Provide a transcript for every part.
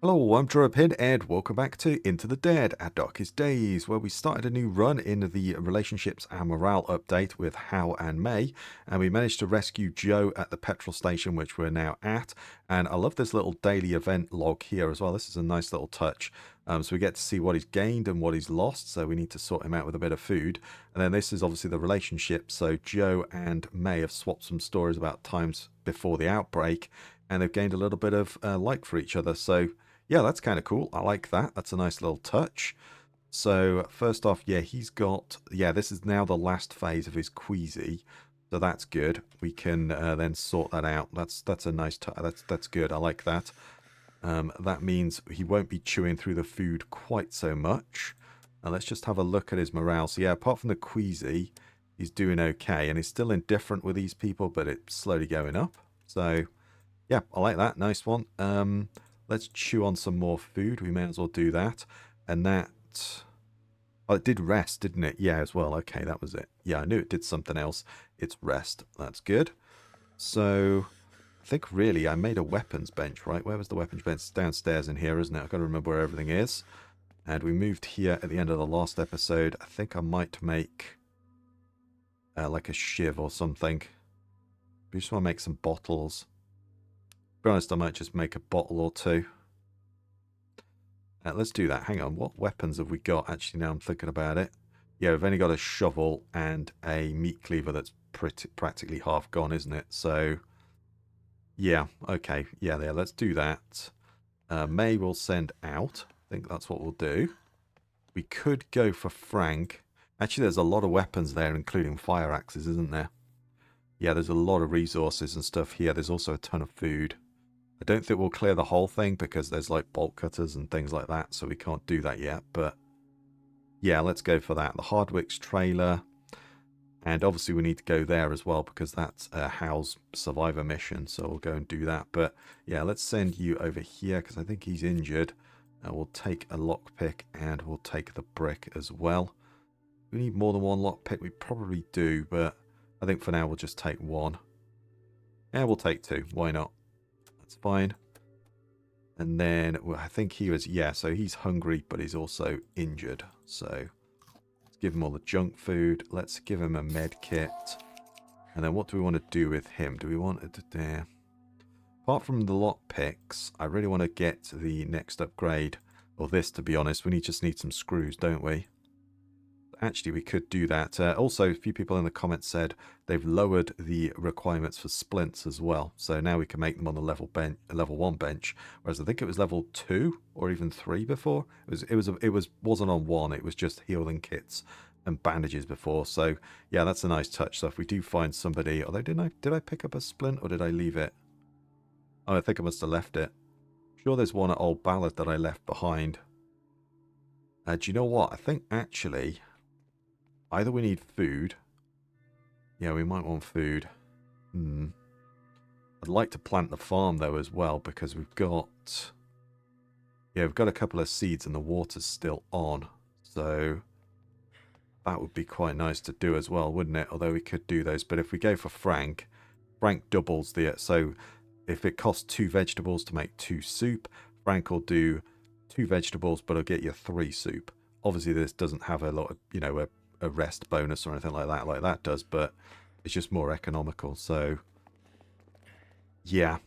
Hello, I'm Dropin, and welcome back to Into the Dead, Our Darkest Days, where we started a new run in the Relationships and Morale update with Hal and May, and we managed to rescue Joe at the petrol station, which we're now at. And I love this little daily event log here as well. This is a nice little touch. So we get to see what he's gained and what he's lost, so we need to sort him out with a bit of food. And then this is obviously the relationship, so Joe and May have swapped some stories about times before the outbreak, and they've gained a little bit of like for each other, so yeah, that's kind of cool. I like that. That's a nice little touch. So first off, yeah, he's got, yeah, this is now the last phase of his queasy. So that's good. We can then sort that out. That's a nice touch. That's good. I like that. That means he won't be chewing through the food quite so much. Now let's just have a look at his morale. So yeah, apart from the queasy, he's doing okay. And he's still indifferent with these people, but it's slowly going up. So yeah, I like that. Nice one. Let's chew on some more food. We may as well do that. And that... Oh, it did rest, didn't it? Yeah, as well. Okay, that was it. Yeah, I knew it did something else. It's rest. That's good. So, I think really I made a weapons bench, right? Where was the weapons bench? It's downstairs in here, isn't it? I've got to remember where everything is. And we moved here at the end of the last episode. I think I might make like a shiv or something. We just want to make some bottles. To be honest, I might just make a bottle or two. Let's do that. Hang on. What weapons have we got? Actually, now I'm thinking about it. Yeah, we've only got a shovel and a meat cleaver that's practically half gone, isn't it? So, yeah. Okay. Yeah, there. Let's do that. May will send out. I think that's what we'll do. We could go for Frank. Actually, there's a lot of weapons there, including fire axes, isn't there? Yeah, there's a lot of resources and stuff here. There's also a ton of food. I don't think we'll clear the whole thing because there's like bolt cutters and things like that, so we can't do that yet. But yeah, let's go for that. The Hardwick's trailer. And obviously we need to go there as well because that's Hal's survivor mission, so we'll go and do that. But yeah, let's send you over here because I think he's injured. We'll take a lockpick and we'll take the brick as well. We need more than one lockpick. We probably do, but I think for now we'll just take one. Yeah, we'll take two. Why not? That's fine. And then well, I think he was, yeah, so he's hungry, but he's also injured. So let's give him all the junk food. Let's give him a med kit. And then what do we want to do with him? Do we want it to... Apart from the lockpicks, I really want to get the next upgrade. Or this, to be honest. We just need some screws, don't we? Actually, we could do that. Also, a few people in the comments said they've lowered the requirements for splints as well. So now we can make them on the level 1 bench. Whereas I think it was level 2 or even 3 before. It wasn't on 1. It was just healing kits and bandages before. So yeah, that's a nice touch. So if we do find somebody, although did I pick up a splint or did I leave it? Oh, I think I must have left it. Sure, there's one at Old Ballad that I left behind. Do you know what? I think actually... Either we need food. Yeah, we might want food. I'd like to plant the farm, though, as well, because we've got... Yeah, we've got a couple of seeds and the water's still on. So that would be quite nice to do as well, wouldn't it? Although we could do those. But if we go for Frank, Frank doubles the... So if it costs 2 vegetables to make 2 soup, Frank will do 2 vegetables, but it'll get you 3 soup. Obviously, this doesn't have a lot of, you know, a rest bonus or anything like that does, but it's just more economical. So yeah,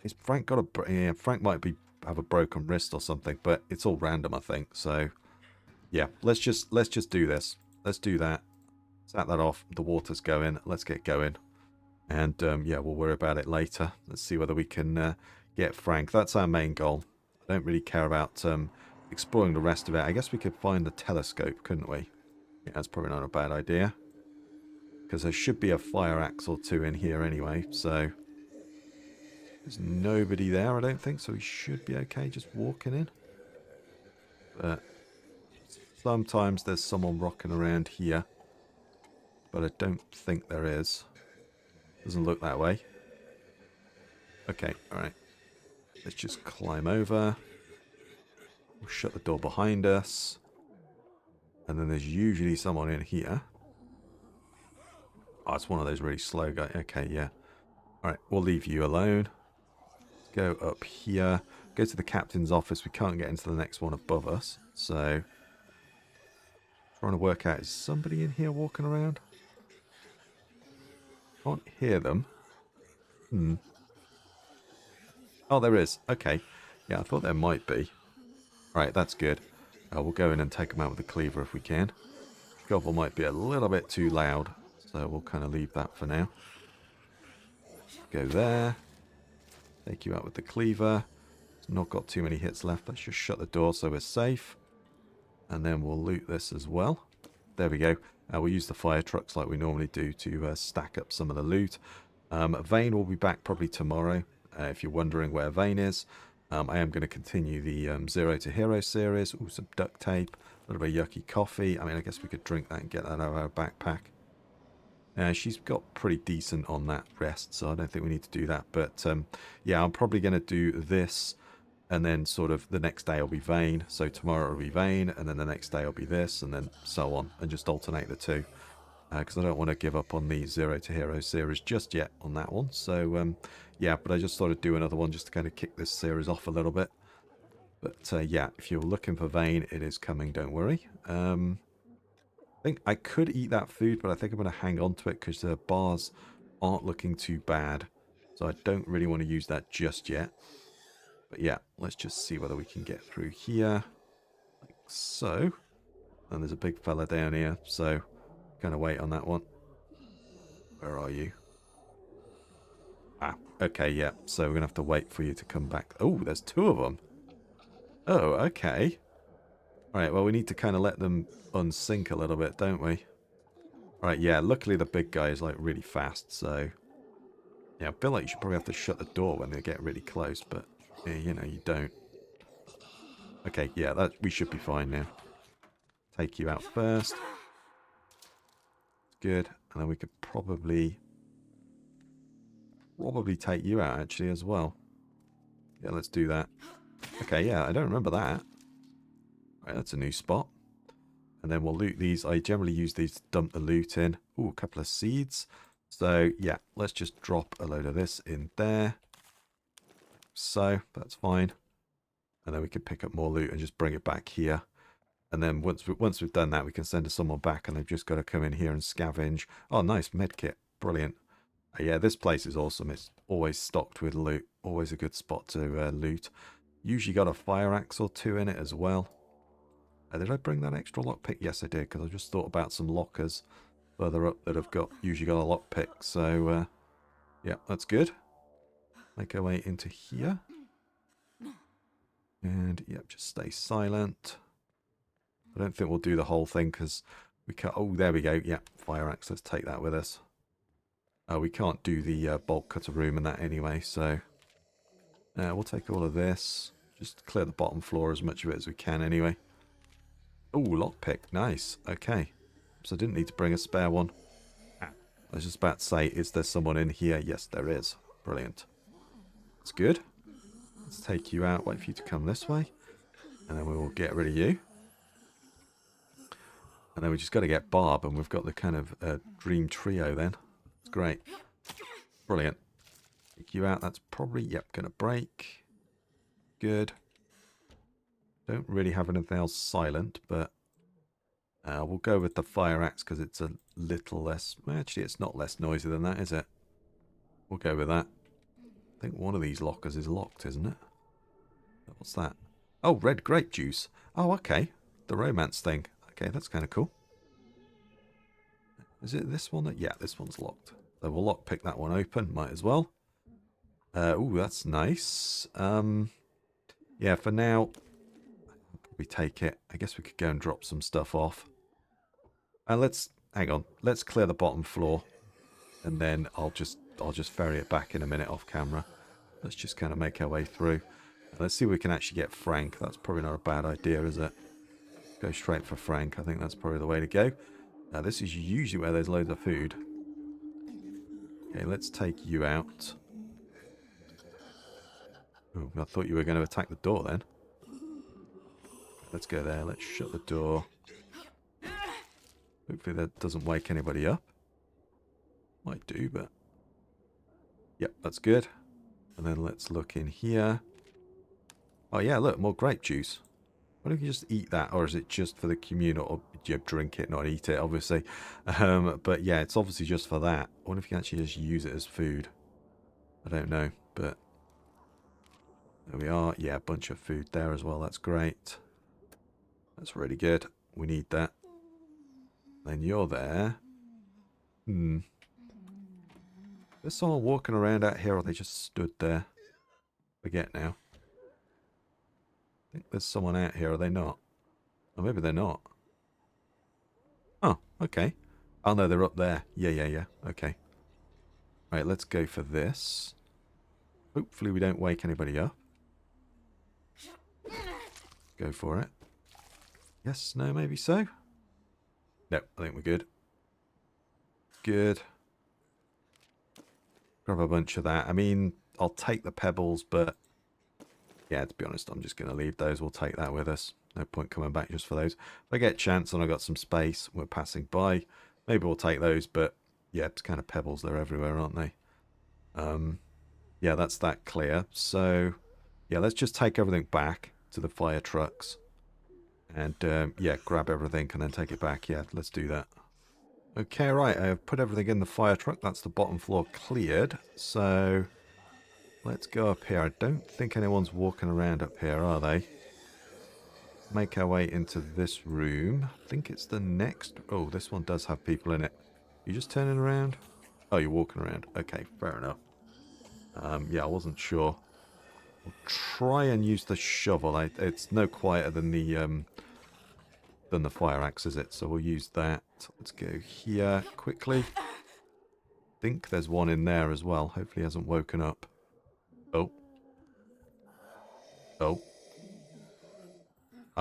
is Frank got a... Yeah, Frank might have a broken wrist or something, but it's all random, I think. So yeah, let's just do this. Let's do that. Set that off. The water's going. Let's get going. And yeah, we'll worry about it later. Let's see whether we can get Frank. That's our main goal. I don't really care about exploring the rest of it. I guess we could find the telescope, couldn't we? Yeah, that's probably not a bad idea. Because there should be a fire axe or 2 in here anyway, so... There's nobody there, I don't think, so we should be okay just walking in. But sometimes there's someone rocking around here. But I don't think there is. Doesn't look that way. Okay, alright. Let's just climb over. We'll shut the door behind us. And then there's usually someone in here. Oh, it's one of those really slow guys. Okay, yeah. Alright, we'll leave you alone. Let's go up here. go to the captain's office. We can't get into the next one above us. So, trying to work out, is somebody in here walking around? Can't hear them. Oh, there is. Okay. Yeah, I thought there might be. Right, that's good. We'll go in and take them out with the cleaver if we can. Shovel might be a little bit too loud, so we'll kind of leave that for now. Go there. Take you out with the cleaver. It's not got too many hits left. Let's just shut the door so we're safe. And then we'll loot this as well. There we go. We'll use the fire trucks like we normally do to stack up some of the loot. Vane will be back probably tomorrow. If you're wondering where Vane is, I am going to continue the Zero to Hero series. Ooh, some duct tape, a little bit of yucky coffee. I mean, I guess we could drink that and get that out of our backpack. She's got pretty decent on that rest, so I don't think we need to do that. But yeah, I'm probably going to do this, and then sort of the next day will be Vane. So tomorrow will be Vane, and then the next day will be this, and then so on, and just alternate the two. Because I don't want to give up on the Zero to Hero series just yet on that one. So yeah, but I just thought I'd do another one just to kind of kick this series off a little bit. But yeah, if you're looking for Vane, it is coming, don't worry. I think I could eat that food, but I think I'm going to hang on to it because the bars aren't looking too bad. So I don't really want to use that just yet. But yeah, let's just see whether we can get through here. Like so. And there's a big fella down here, so going to wait on that one. Where are you? Ah, okay, yeah. So we're going to have to wait for you to come back. Oh, there's two of them. Oh, okay. Alright, well, we need to kind of let them unsink a little bit, don't we? Alright, yeah, luckily the big guy is, like, really fast, so... Yeah, I feel like you should probably have to shut the door when they get really close, but, yeah, you know, you don't. Okay, yeah, that we should be fine now. Take you out first. Good. And then we could probably take you out, actually, as well. Yeah, let's do that. Okay, yeah, I don't remember that. Right, that's a new spot. And then we'll loot these. I generally use these to dump the loot in. Ooh, a couple of seeds. So, yeah, let's just drop a load of this in there. So, that's fine. And then we can pick up more loot and just bring it back here. And then once we've done that, we can send someone back and they've just got to come in here and scavenge. Oh, nice, medkit. Brilliant. Yeah, this place is awesome. It's always stocked with loot. Always a good spot to loot. Usually got a fire axe or two in it as well. Did I bring that extra lockpick? Yes, I did, because I just thought about some lockers further up that have usually got a lockpick. So, yeah, that's good. Make our way into here. And, yep, just stay silent. I don't think we'll do the whole thing, because we can't... Oh, there we go. Yep, fire axe. Let's take that with us. We can't do the bolt cutter room and that anyway, so... we'll take all of this. Just clear the bottom floor as much of it as we can anyway. Oh, lockpick. Nice. Okay. So I didn't need to bring a spare one. I was just about to say, is there someone in here? Yes, there is. Brilliant. That's good. Let's take you out. Wait for you to come this way. And then we will get rid of you. And then we just got to get Barb. And we've got the kind of dream trio then. It's great. Brilliant. Take you out. That's probably, yep, going to break. Good. Don't really have anything else silent, but we'll go with the fire axe because it's a little less... Well, actually, it's not less noisy than that, is it? We'll go with that. I think one of these lockers is locked, isn't it? What's that? Oh, red grape juice. Oh, okay. The romance thing. Okay, that's kind of cool. Is it this one? Yeah, this one's locked. So we'll lockpick that one open. Might as well. Ooh, that's nice. Yeah, for now... We take it. I guess we could go and drop some stuff off. Let's hang on. Let's clear the bottom floor, and then I'll just ferry it back in a minute off camera. Let's just kind of make our way through. Let's see if we can actually get Frank. That's probably not a bad idea, is it? Go straight for Frank. I think that's probably the way to go. Now this is usually where there's loads of food. Okay, let's take you out. Ooh, I thought you were going to attack the door then. Let's go there. Let's shut the door. Hopefully that doesn't wake anybody up. Might do, but... Yep, that's good. And then let's look in here. Oh, yeah, look, more grape juice. Why don't you just eat that? Or is it just for the communal? Or do you drink it, not eat it, obviously? But yeah, it's obviously just for that. I wonder if you can actually just use it as food. I don't know, but there we are. Yeah, a bunch of food there as well. That's great. That's really good. We need that. Then you're there. Hmm. There's someone walking around out here, or they just stood there? Forget now. I think there's someone out here, are they not? Or maybe they're not. Oh, okay. Oh no, they're up there. Yeah. Okay. Right, let's go for this. Hopefully we don't wake anybody up. Go for it. Yes, no, maybe so. No, I think we're good. Good. Grab a bunch of that. I mean, I'll take the pebbles, but yeah, to be honest, I'm just going to leave those. We'll take that with us. No point coming back just for those. If I get a chance and I've got some space, we're passing by, maybe we'll take those, but yeah, it's kind of pebbles. They're everywhere, aren't they? Yeah, that's that clear. So, yeah, let's just take everything back to the fire trucks. And, yeah, grab everything and then take it back. Yeah, let's do that. Okay, right, I've put everything in the fire truck. That's the bottom floor cleared. So, let's go up here. I don't think anyone's walking around up here, are they? Make our way into this room. I think it's the next... Oh, this one does have people in it. You just turning around? Oh, you're walking around. Okay, fair enough. Yeah, I wasn't sure. We'll try and use the shovel. It's no quieter than the fire axe, is it? So we'll use that. Let's go here quickly. Think there's one in there as well. Hopefully he hasn't woken up. Oh. Oh.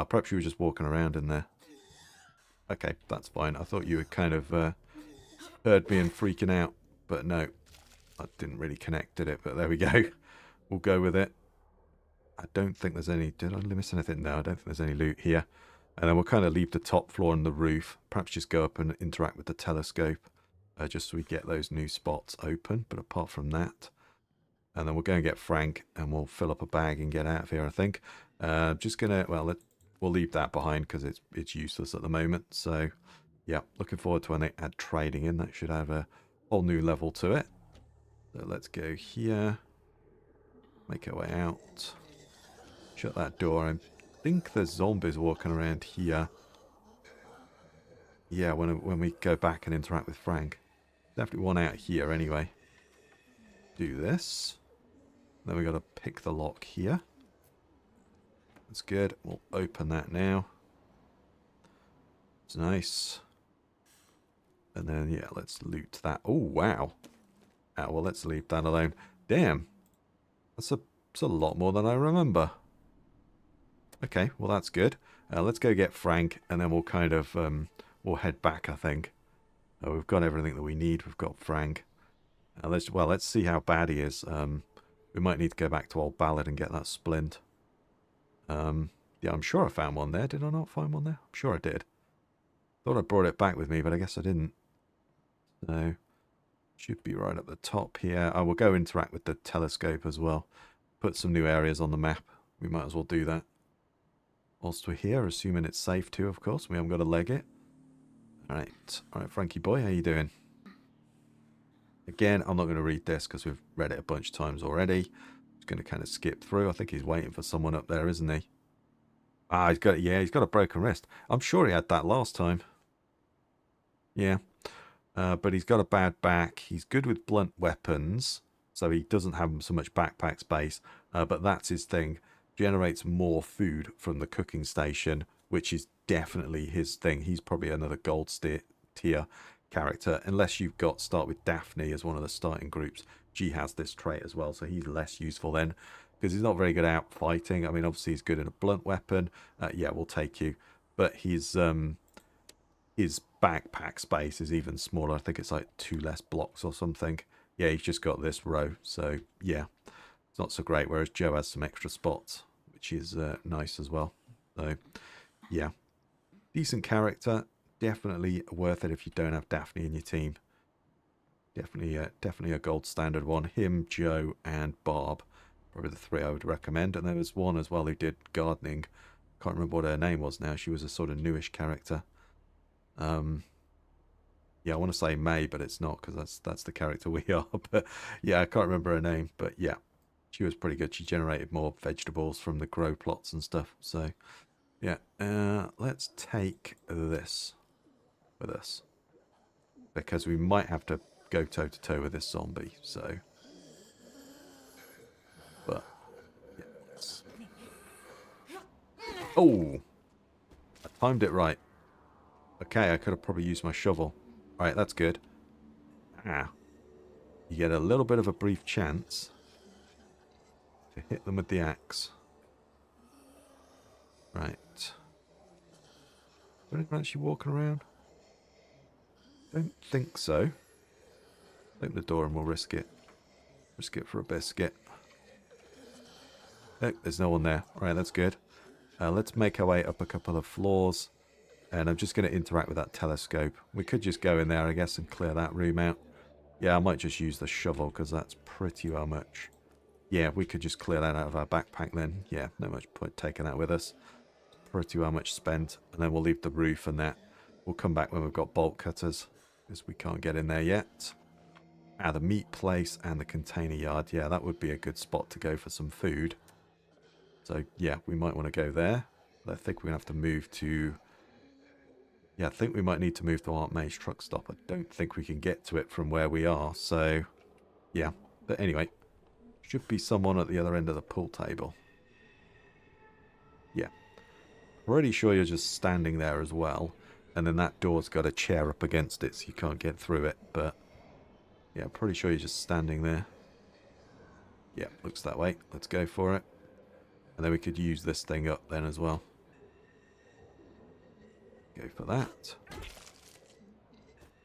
Perhaps you were just walking around in there. Okay, that's fine. I thought you had kind of heard me and freaking out. But no, I didn't really connect, did it? But there we go. We'll go with it. I don't think there's any... Did I miss anything? No, I don't think there's any loot here. And then we'll kind of leave the top floor and the roof. Perhaps just go up and interact with the telescope. Just so we get those new spots open. But apart from that... And then we'll go and get Frank. And we'll fill up a bag and get out of here, I think. Just going to... Well, we'll leave that behind because it's useless at the moment. So, yeah. Looking forward to when they add trading in. That should have a whole new level to it. So let's go here. Make our way out. Shut that door. I think there's zombies walking around here. Yeah, when we go back and interact with Frank. Definitely one out here anyway. Do this. Then we got to pick the lock here. That's good. We'll open that now. It's nice. And then, yeah, let's loot that. Oh, wow. Well, let's leave that alone. Damn. That's a lot more than I remember. Okay, well, that's good. Let's go get Frank, and then we'll kind of... we'll head back, I think. We've got everything that we need. We've got Frank. Let's see how bad he is. We might need to go back to Old Ballad and get that splint. Yeah, I'm sure I found one there. Did I not find one there? I'm sure I did. Thought I brought it back with me, but I guess I didn't. So, should be right at the top here. I will go interact with the telescope as well. Put some new areas on the map. We might as well do that. Whilst we're here, assuming it's safe too, of course. We haven't got to leg it. Alright, Frankie boy, how you doing? Again, I'm not going to read this because we've read it a bunch of times already. Just going to kind of skip through. I think he's waiting for someone up there, isn't he? He's got a broken wrist. I'm sure he had that last time. Yeah. But he's got a bad back. He's good with blunt weapons, so he doesn't have so much backpack space. But that's his thing. Generates more food from the cooking station, which is definitely his thing. He's probably another gold tier character, unless you've got start with Daphne as one of the starting groups. She has this trait as well, so he's less useful then, because he's not very good out fighting. I mean, obviously he's good in a blunt weapon. Yeah, we'll take you. But his backpack space is even smaller. I think it's like 2 less blocks or something. Yeah, he's just got this row. So, yeah, it's not so great. Whereas Joe has some extra spots, which is nice as well. So, yeah, decent character. Definitely worth it if you don't have Daphne in your team. Definitely a gold standard one. Him, Joe, and Barb. probably the 3 I would recommend. And there was one as well who did gardening. Can't remember what her name was now. She was a sort of newish character. Yeah, I want to say May, but it's not, because that's the character we are. But yeah, I can't remember her name. But yeah, she was pretty good. She generated more vegetables from the grow plots and stuff. So yeah, let's take this with us, because we might have to go toe to toe with this zombie. So, but yeah, let's... Oh, I timed it right. Okay, I could have probably used my shovel. All right, that's good. Ah, you get a little bit of a brief chance to hit them with the axe. Right. Is there anyone actually walking around? Don't think so. Open the door and we'll risk it. Risk it for a biscuit. Oh, there's no one there. All right, that's good. Let's make our way up a couple of floors. And I'm just going to interact with that telescope. We could just go in there, I guess, and clear that room out. Yeah, I might just use the shovel, because that's pretty well much. Yeah, we could just clear that out of our backpack then. Yeah, no much point taking that with us. Pretty well much spent. And then we'll leave the roof and that. We'll come back when we've got bolt cutters, because we can't get in there yet. Ah, the meat place and the container yard. Yeah, that would be a good spot to go for some food. So, yeah, we might want to go there. But I think we're going to have to move to... Yeah, I think we might need to move to Aunt May's truck stop. I don't think we can get to it from where we are. So, yeah. But anyway, should be someone at the other end of the pool table. Yeah. Pretty sure you're just standing there as well. And then that door's got a chair up against it, so you can't get through it. But, yeah, pretty sure you're just standing there. Yeah, looks that way. Let's go for it. And then we could use this thing up then as well. Go for that.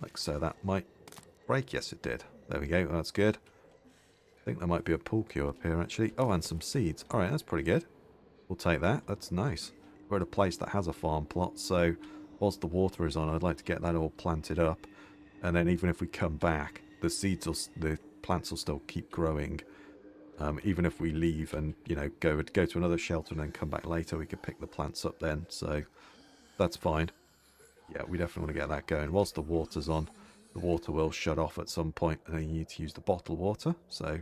Like so, that might break. Yes, it did. There we go. That's good. I think there might be a pool cue up here, actually. Oh, and some seeds. All right, that's pretty good. We'll take that. That's nice. We're at a place that has a farm plot, so whilst the water is on, I'd like to get that all planted up. And then even if we come back, the plants will still keep growing. Even if we leave and, you know, go to another shelter and then come back later, we could pick the plants up then. So that's fine. Yeah, we definitely want to get that going. Whilst the water's on, the water will shut off at some point, and then you need to use the bottled water. So,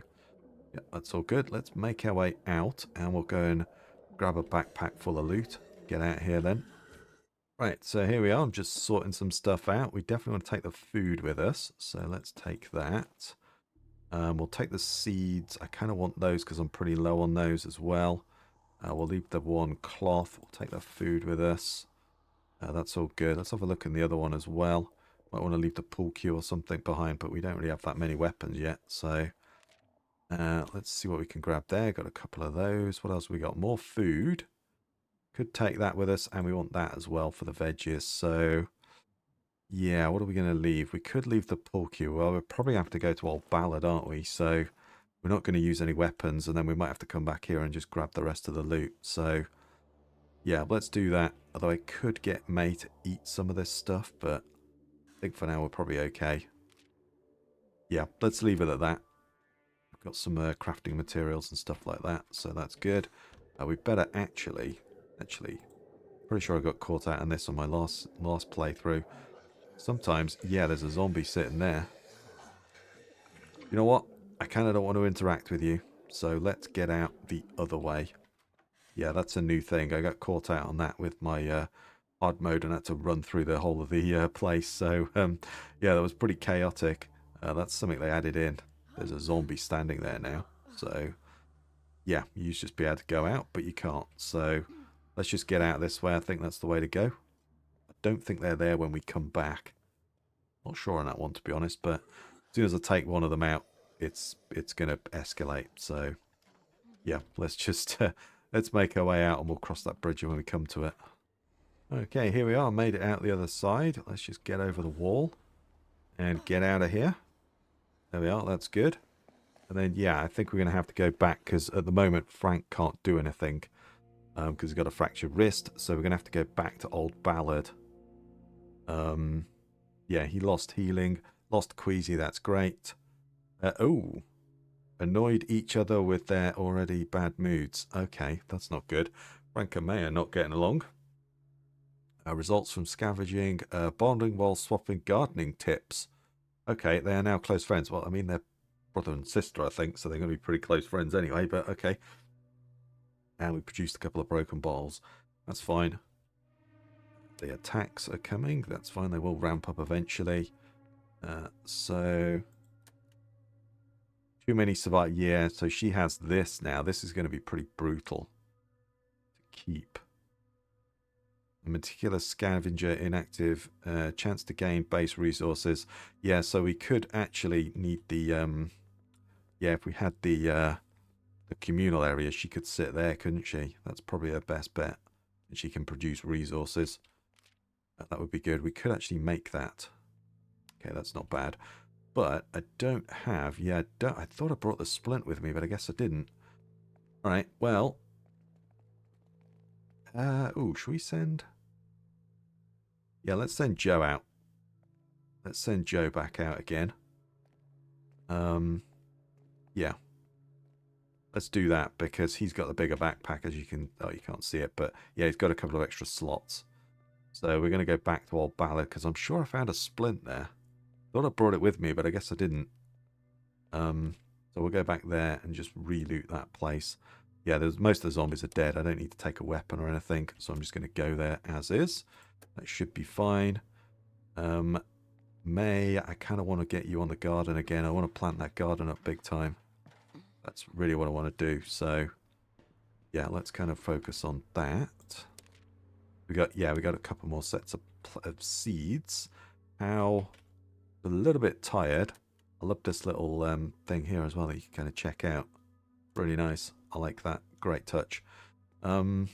yeah, that's all good. Let's make our way out, and we'll go and grab a backpack full of loot. Get out here then. Right, so here we are. I'm just sorting some stuff out. We definitely want to take the food with us, so let's take that. We'll take the seeds. I kind of want those because I'm pretty low on those as well. We'll leave the one cloth. We'll take the food with us. That's all good. Let's have a look in the other one as well. Might want to leave the pool cue or something behind, but we don't really have that many weapons yet. So let's see what we can grab there. Got a couple of those. What else we got? More food. Could take that with us, and we want that as well for the veggies. So yeah, what are we going to leave? We could leave the pool cue. Well, we'll probably have to go to Old Ballad, aren't we? So we're not going to use any weapons, and then we might have to come back here and just grab the rest of the loot. So yeah, let's do that. Although I could get May to eat some of this stuff, but I think for now we're probably okay. Yeah, let's leave it at that. We've got some crafting materials and stuff like that, so that's good. We better actually, pretty sure I got caught out on this on my last playthrough. Sometimes, yeah, there's a zombie sitting there. You know what? I kind of don't want to interact with you, so let's get out the other way. Yeah, that's a new thing. I got caught out on that with my hard mode and had to run through the whole of the place. So, yeah, that was pretty chaotic. That's something they added in. There's a zombie standing there now. So, yeah, you used to just be able to go out, but you can't. So, let's just get out this way. I think that's the way to go. I don't think they're there when we come back. Not sure on that one, to be honest, but as soon as I take one of them out, it's going to escalate. So, yeah, let's just... let's make our way out and we'll cross that bridge when we come to it. Okay, here we are. Made it out the other side. Let's just get over the wall and get out of here. There we are. That's good. And then, yeah, I think we're going to have to go back because at the moment Frank can't do anything because he's got a fractured wrist. So we're going to have to go back to Old Ballad. Yeah, he lost healing. Lost Queasy. That's great. Oh, Annoyed each other with their already bad moods. Okay, that's not good. Frank and May are not getting along. Results from scavenging, bonding while swapping gardening tips. Okay, they are now close friends. Well, I mean, they're brother and sister, I think, so they're going to be pretty close friends anyway, but okay. And we produced a couple of broken bottles. That's fine. The attacks are coming. That's fine. They will ramp up eventually. So... Too many survive. Yeah, so she has this now. This is going to be pretty brutal to keep. A meticulous scavenger inactive. Chance to gain base resources. Yeah, so we could actually need the... yeah, if we had the communal area, she could sit there, couldn't she? That's probably her best bet. And she can produce resources. That would be good. We could actually make that. Okay, that's not bad. But I don't have... Yeah, I thought I brought the splint with me, but I guess I didn't. All right, well... oh, should we send... Yeah, let's send Joe out. Let's send Joe back out again. Yeah. Let's do that, because he's got the bigger backpack, as you can... Oh, you can't see it, but yeah, he's got a couple of extra slots. So we're going to go back to Old Ballad, because I'm sure I found a splint there. Thought I brought it with me, but I guess I didn't. So we'll go back there and just re-loot that place. Yeah, most of the zombies are dead. I don't need to take a weapon or anything, so I'm just going to go there as is. That should be fine. May, I kind of want to get you on the garden again. I want to plant that garden up big time. That's really what I want to do. So, yeah, let's kind of focus on that. We got a couple more sets of seeds. How... A little bit tired. I love this little thing here as well that you can kind of check out. Really nice. I like that. Great touch. We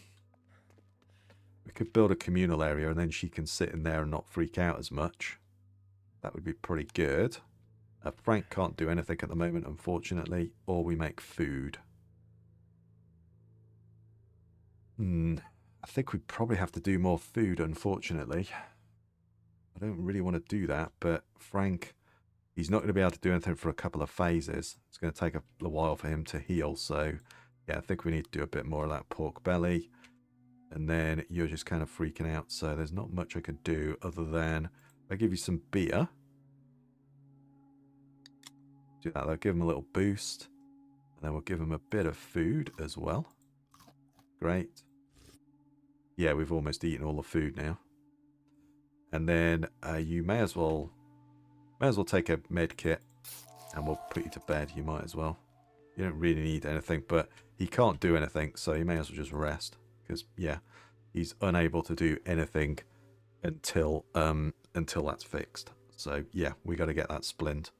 could build a communal area and then she can sit in there and not freak out as much. That would be pretty good. Frank can't do anything at the moment, unfortunately. Or we make food. I think we probably have to do more food, unfortunately. I don't really want to do that, but Frank, he's not going to be able to do anything for a couple of phases. It's going to take a while for him to heal, so yeah, I think we need to do a bit more of that pork belly. And then you're just kind of freaking out, so there's not much I could do other than I give you some beer. Do that, though. Give him a little boost. And then we'll give him a bit of food as well. Great. Yeah, we've almost eaten all the food now. And then you may as well take a med kit and we'll put you to bed. You might as well. You don't really need anything, but he can't do anything, so you may as well just rest. Because, yeah, he's unable to do anything until that's fixed. So, yeah, we got to get that splint.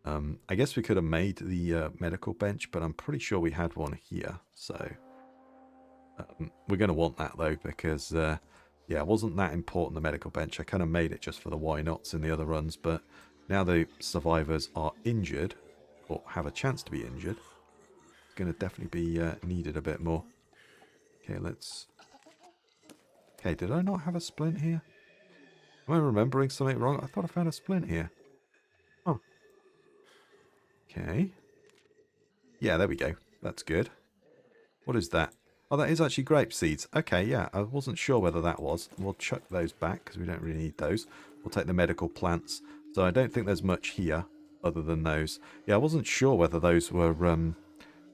I guess we could have made the medical bench, but I'm pretty sure we had one here. So, we're going to want that, though, because... yeah, it wasn't that important, the medical bench. I kind of made it just for the why nots in the other runs, but now the survivors are injured, or have a chance to be injured, it's going to definitely be needed a bit more. Okay, let's... Okay, did I not have a splint here? Am I remembering something wrong? I thought I found a splint here. Oh. Okay. Yeah, there we go. That's good. What is that? Oh, that is actually grape seeds. Okay, yeah, I wasn't sure whether that was. We'll chuck those back because we don't really need those. We'll take the medical plants. So I don't think there's much here other than those. Yeah, I wasn't sure whether those were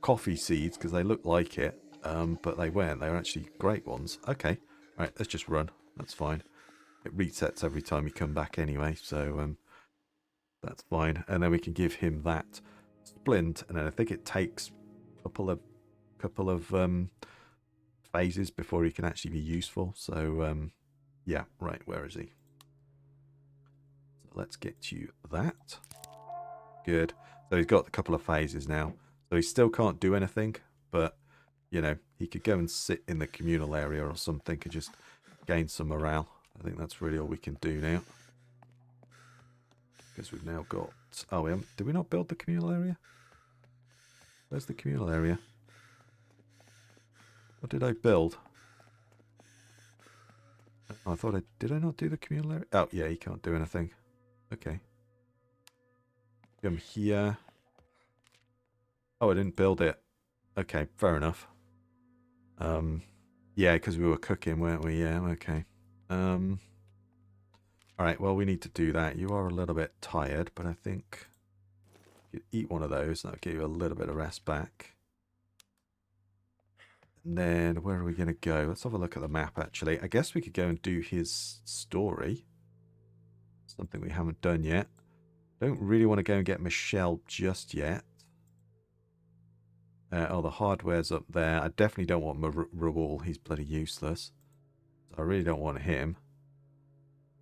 coffee seeds because they looked like it, but they weren't. They were actually great ones. Okay, all right, let's just run. That's fine. It resets every time you come back anyway, so that's fine. And then we can give him that splint, and then I think it takes a couple of phases before he can actually be useful. So yeah, right, where is he? So let's get you that. Good. So he's got a couple of phases now. So he still can't do anything, but you know, he could go and sit in the communal area or something and just gain some morale. I think that's really all we can do now. Because we've now got... Oh, did we not build the communal area? Where's the communal area? What did I build? Oh, I thought I... Did I not do the communal area? Oh, yeah, he can't do anything. Okay. Come here. Oh, I didn't build it. Okay, fair enough. Yeah, because we were cooking, weren't we? Yeah, okay. All right, well, we need to do that. You are a little bit tired, but I think you eat one of those, and that'll give you a little bit of rest back. And then where are we going to go? Let's have a look at the map, actually. I guess we could go and do his story. Something we haven't done yet. Don't really want to go and get Michelle just yet. Oh, the hardware's up there. I definitely don't want Rahul. He's bloody useless. So I really don't want him.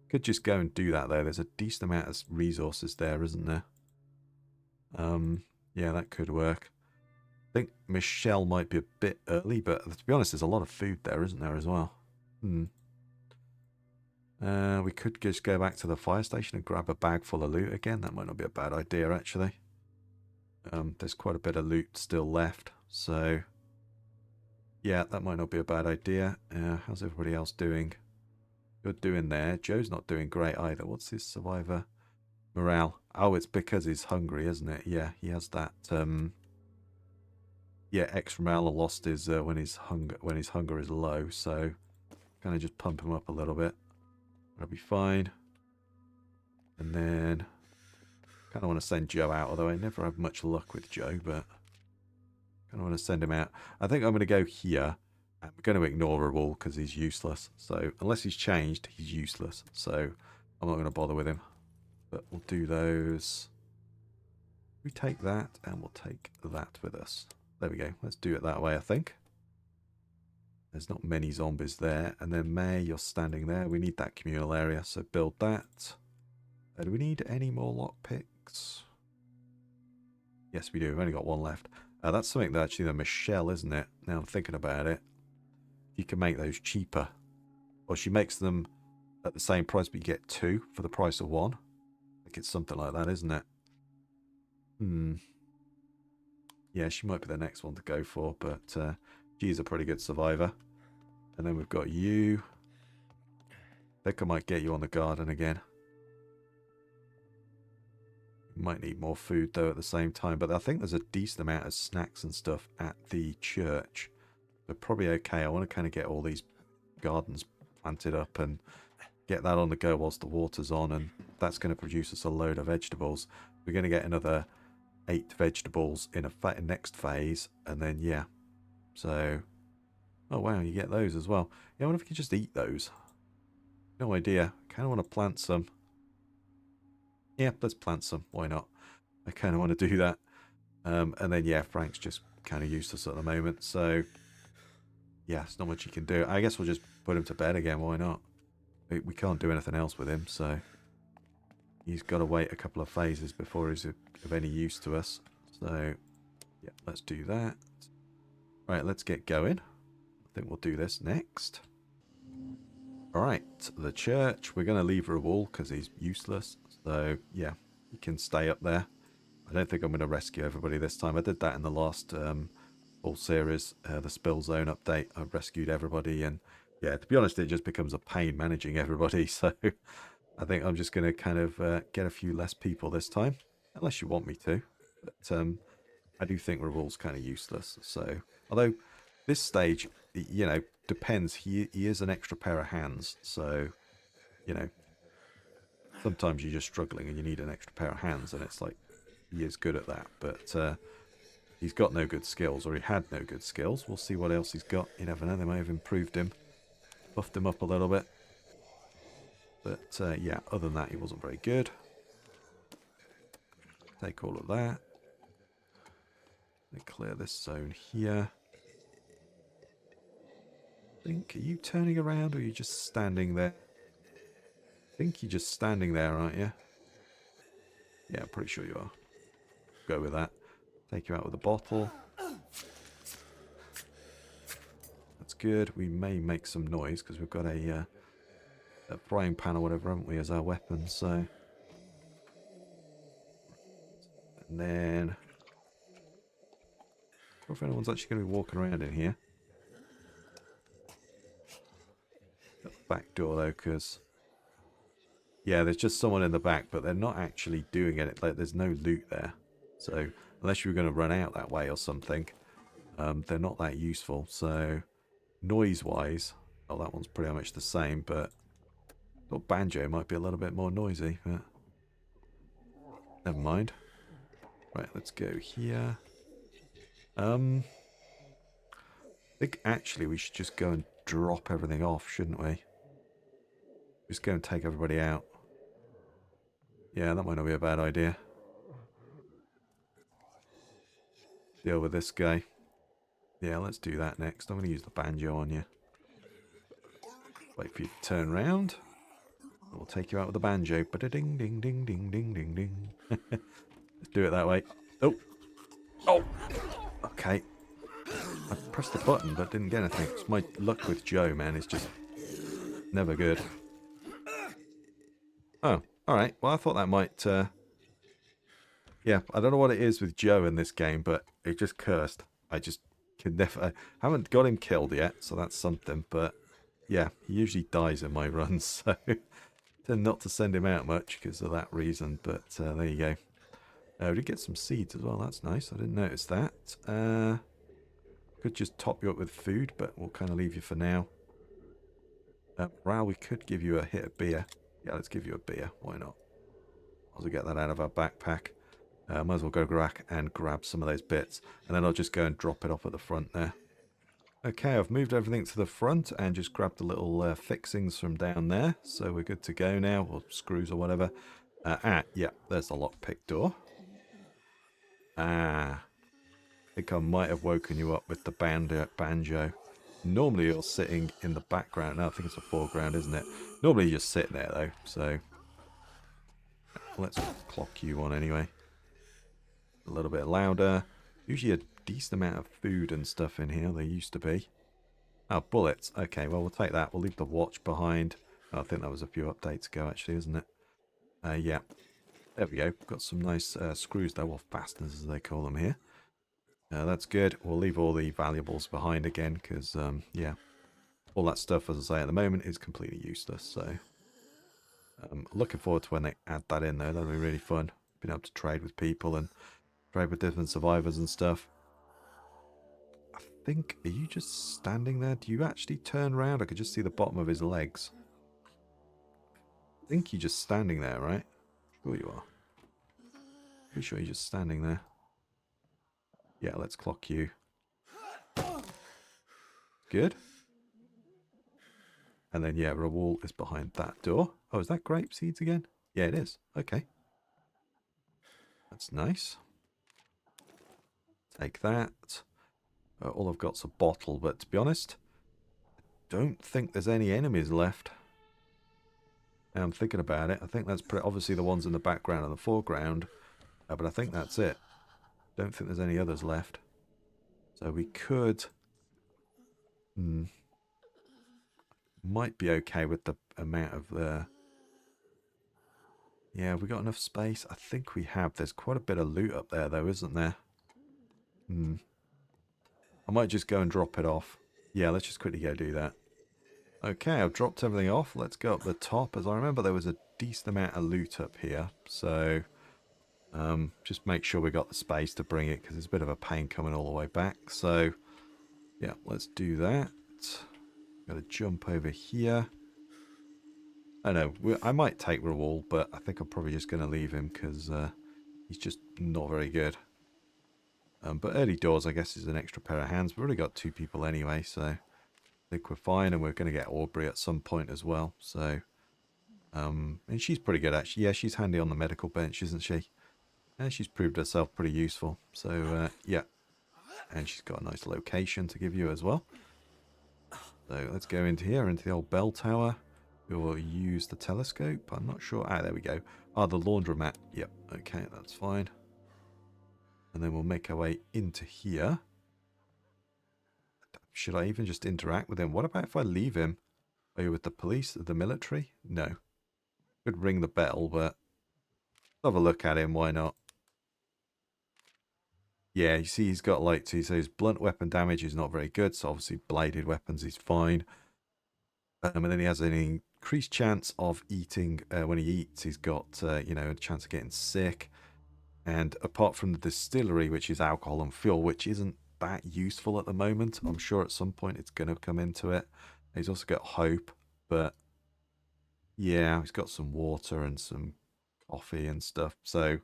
Could just go and do that, though. There's a decent amount of resources there, isn't there? Yeah, that could work. I think Michelle might be a bit early, but to be honest, there's a lot of food there, isn't there, as well? We could just go back to the fire station and grab a bag full of loot again. That might not be a bad idea, actually. There's quite a bit of loot still left, so yeah, that might not be a bad idea. How's everybody else doing? You're doing there. Joe's not doing great either. What's his survivor morale? Oh, it's because he's hungry, isn't it? Yeah, he has that. Yeah, extra morale lost his when his hunger is low. So kind of just pump him up a little bit. That'll be fine. And then kind of want to send Joe out, although I never have much luck with Joe, but kind of want to send him out. I think I'm going to go here. I'm going to ignore Rahul because he's useless. So unless he's changed, he's useless. So I'm not going to bother with him. But we'll do those. We take that and we'll take that with us. There we go. Let's do it that way, I think. There's not many zombies there. And then May, you're standing there. We need that communal area, so build that. Do we need any more lockpicks? Yes, we do. We've only got one left. That's something that actually the Michelle, isn't it? Now I'm thinking about it. You can make those cheaper. Or she makes them at the same price, but you get two for the price of one. I think it's something like that, isn't it? Yeah, she might be the next one to go for, but she's a pretty good survivor. And then we've got you. I think I might get you on the garden again. Might need more food though at the same time, but I think there's a decent amount of snacks and stuff at the church. So probably okay. I want to kind of get all these gardens planted up and get that on the go whilst the water's on, and that's going to produce us a load of vegetables. We're going to get another 8 vegetables in a next phase, and then yeah. So, oh wow, you get those as well. Yeah, I wonder if we could just eat those. No idea. Kind of want to plant some. Yeah, let's plant some. Why not? I kind of want to do that. And then, yeah, Frank's just kind of useless at the moment. So, yeah, there's not much you can do. I guess we'll just put him to bed again. Why not? We can't do anything else with him. So, he's got to wait a couple of phases before he's of any use to us. So, yeah, let's do that. Right, let's get going. I think we'll do this next. All right, the church. We're going to leave Rahul because he's useless. So, yeah, he can stay up there. I don't think I'm going to rescue everybody this time. I did that in the last full series, the Spill Zone update. I rescued everybody, and yeah, to be honest, it just becomes a pain managing everybody. So I think I'm just going to kind of get a few less people this time, unless you want me to. But I do think Rahul's kind of useless. So, although this stage, you know, depends. He is an extra pair of hands, so you know. Sometimes you're just struggling and you need an extra pair of hands, and it's like, he is good at that, but he's got no good skills, or he had no good skills. We'll see what else he's got. You never know, they may have improved him, buffed him up a little bit. But yeah, other than that, he wasn't very good. Take all of that. And clear this zone here. I think, are you turning around, or are you just standing there? I think you're just standing there, aren't you? Yeah, I'm pretty sure you are. Go with that. Take you out with a bottle. That's good. We may make some noise because we've got a frying pan or whatever, haven't we, as our weapon. So, and then, I wonder if anyone's actually going to be walking around in here. At the back door though, because yeah, there's just someone in the back, but they're not actually doing it. Like, there's no loot there. So Unless you were going to run out that way or something. They're not that useful. So, noise-wise, oh, that one's pretty much the same, but thought banjo might be a little bit more noisy, but never mind. Right, let's go here. I think actually we should just go and drop everything off, shouldn't we? Just go and take everybody out. Yeah, that might not be a bad idea. Deal with this guy. Yeah, let's do that next. I'm going to use the banjo on you. Wait for you to turn around. We'll take you out with the banjo. Ba-da-ding, ding, ding, ding, ding, ding, ding. Let's do it that way. Oh! Oh! Okay. I pressed the button but didn't get anything. It's my luck with Joe, man. It's just never good. Oh, alright. Well, I thought that might... Yeah, I don't know what it is with Joe in this game, but it just cursed. I just can never... I haven't got him killed yet, so that's something. But, yeah, he usually dies in my runs, so... tend not to send him out much because of that reason, but there you go. We did get some seeds as well. That's nice. I didn't notice that. Could just top you up with food, but we'll kind of leave you for now. Rahul, we could give you a hit of beer. Yeah, let's give you a beer. Why not? I'll get that out of our backpack. Might as well go back and grab some of those bits. And then I'll just go and drop it off at the front there. Okay, I've moved everything to the front and just grabbed the little fixings from down there. So we're good to go now, or screws or whatever. Yeah, there's the lockpick door. I think I might have woken you up with the banjo. Normally you're sitting in the background. No, I think it's a foreground, isn't it? Normally you just sit there, though. So let's clock you on anyway. A little bit louder. Usually a decent amount of food and stuff in here. There used to be. Oh, bullets. Okay, well, we'll take that. We'll leave the watch behind. Oh, I think that was a few updates ago, actually, isn't it? Yeah. There we go. Got some nice screws, though, or fasteners, as they call them here. That's good. We'll leave all the valuables behind again, because, yeah, all that stuff, as I say, at the moment is completely useless. So, looking forward to when they add that in, though. That'll be really fun. Being able to trade with people and trade with different survivors and stuff. I think, are you just standing there? Do you actually turn around? I could just see the bottom of his legs. I think you're just standing there, right? Sure you are. Pretty sure you're just standing there. Yeah, let's clock you. Good. And then, yeah, Rahul is behind that door. Oh, is that grape seeds again? Yeah, it is. Okay. That's nice. Take that. All I've got's a bottle, but to be honest, I don't think there's any enemies left. Now I'm thinking about it. I think that's obviously the ones in the background and the foreground. But I think that's it. Don't think there's any others left. So we could... might be okay with the amount of... Yeah, have we got enough space? I think we have. There's quite a bit of loot up there, though, isn't there? I might just go and drop it off. Yeah, let's just quickly go do that. Okay, I've dropped everything off. Let's go up the top. As I remember, there was a decent amount of loot up here. So, just make sure we got the space to bring it, because it's a bit of a pain coming all the way back. So, yeah, let's do that. Got to jump over here. I know, I might take Rahul, but I think I'm probably just going to leave him, because he's just not very good. But early doors, I guess, is an extra pair of hands. We've already got 2 people anyway, so I think we're fine. And we're going to get Aubrey at some point as well. So, and she's pretty good, actually. Yeah, she's handy on the medical bench, isn't she? And she's proved herself pretty useful. So, yeah. And she's got a nice location to give you as well. So let's go into here, into the old bell tower. We will use the telescope. I'm not sure. Ah, there we go. Ah, the laundromat. Yep. Okay, that's fine. And then we'll make our way into here. Should I even just interact with him? What about if I leave him? Are you with the police, the military? No. Could ring the bell, but have a look at him. Why not? Yeah, you see he's got like so his blunt weapon damage is not very good. So obviously bladed weapons is fine. And then he has an increased chance of eating. When he eats, he's got, you know, a chance of getting sick. And apart from the distillery, which is alcohol and fuel, which isn't that useful at the moment, I'm sure at some point it's going to come into it. He's also got hope, but yeah, he's got some water and some coffee and stuff. So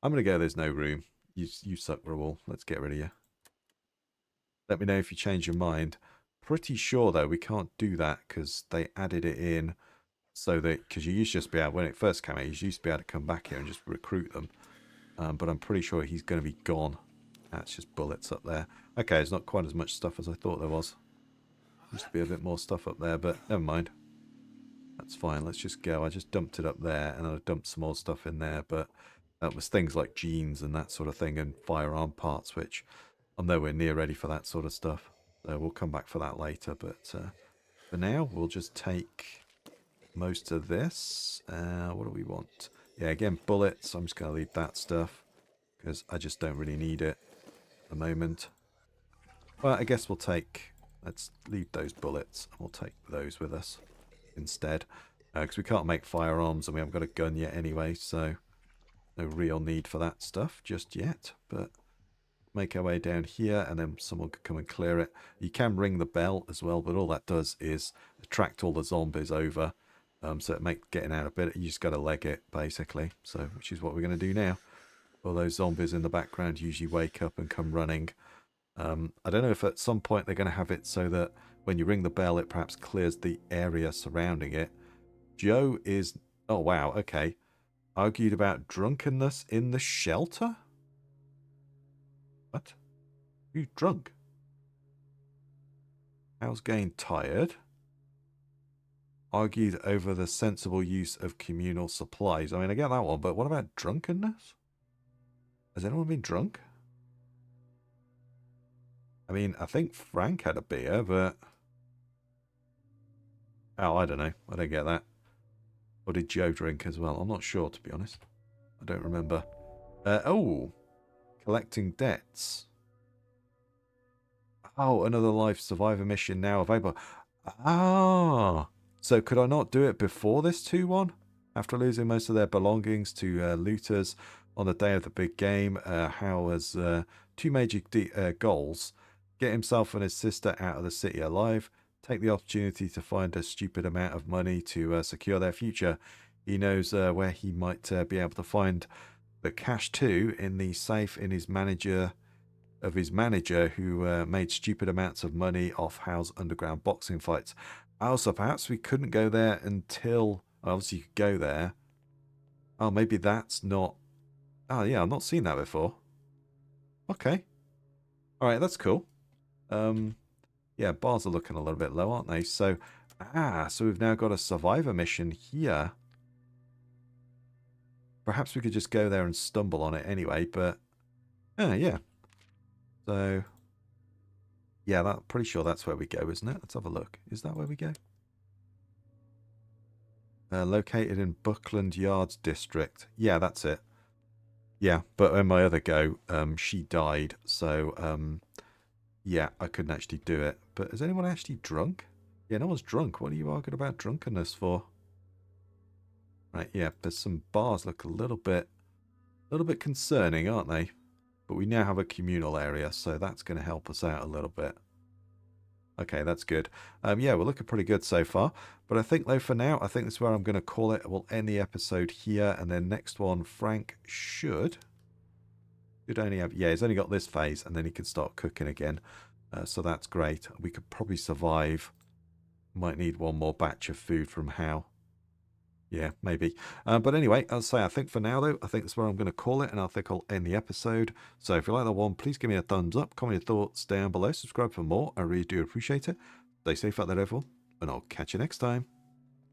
I'm going to go, there's no room. You suck, Rahul. Let's get rid of you. Let me know if you change your mind. Pretty sure, though, we can't do that because they added it in so that, because you used to just be able, when it first came out, you used to be able to come back here and just recruit them. But I'm pretty sure he's going to be gone. That's just bullets up there. Okay, there's not quite as much stuff as I thought there was. Used to be a bit more stuff up there, but never mind. That's fine. Let's just go. I just dumped it up there, and I dumped some more stuff in there, but that was things like jeans and that sort of thing, and firearm parts, which I'm nowhere near ready for that sort of stuff. So we'll come back for that later, but for now, we'll just take most of this. What do we want? Yeah, again, bullets. I'm just going to leave that stuff because I just don't really need it at the moment. Well, I guess we'll take... Let's leave those bullets and we'll take those with us instead. Because we can't make firearms and we haven't got a gun yet anyway, so no real need for that stuff just yet. But make our way down here and then someone could come and clear it. You can ring the bell as well, but all that does is attract all the zombies over. So it makes getting out a bit. You just got to leg it, basically. So, which is what we're going to do now. All those zombies in the background usually wake up and come running. I don't know if at some point they're going to have it so that when you ring the bell, it perhaps clears the area surrounding it. Joe is... Oh, wow, okay. Argued about drunkenness in the shelter? What? Who's drunk? How's getting tired? Argued over the sensible use of communal supplies. I mean, I get that one, but what about drunkenness? Has anyone been drunk? I mean, I think Frank had a beer, but... Oh, I don't know. I don't get that. Or did Joe drink as well? I'm not sure, to be honest. I don't remember. Oh! Collecting debts. Oh, another life survivor mission now available. Ah! So could I not do it before this 2-1? After losing most of their belongings to looters on the day of the big game, Hal has two major goals. Get himself and his sister out of the city alive. Take the opportunity to find a stupid amount of money to secure their future. He knows where he might be able to find the cash too, in the safe in his manager who made stupid amounts of money off Hal's underground boxing fights. Also, perhaps we couldn't go there until... Obviously, you could go there. Oh, maybe that's not... Oh, yeah, I've not seen that before. Okay. All right, that's cool. Yeah, bars are looking a little bit low, aren't they? So, so we've now got a survivor mission here. Perhaps we could just go there and stumble on it anyway, but... yeah. So... Yeah, pretty sure that's where we go, isn't it? Let's have a look. Is that where we go? Located in Buckland Yards District. Yeah, that's it. Yeah, but when my other go, she died, so... yeah, I couldn't actually do it. But is anyone actually drunk? Yeah, no one's drunk. What are you arguing about drunkenness for? Right, yeah, but some bars look a little bit concerning, aren't they? But we now have a communal area, so that's going to help us out a little bit. Okay, that's good. Yeah, we're looking pretty good so far. But I think, though, for now, I think that's where I'm going to call it. We'll end the episode here, and then next one, Frank should only have... Yeah, he's only got this phase, and then he can start cooking again. So that's great. We could probably survive. Might need one more batch of food from Hal. Yeah, maybe. But anyway, I'll say, I think for now, though, I think that's where I'm going to call it, and I think I'll end the episode. So if you like that one, please give me a thumbs up, comment your thoughts down below, subscribe for more. I really do appreciate it. Stay safe out there, everyone, and I'll catch you next time.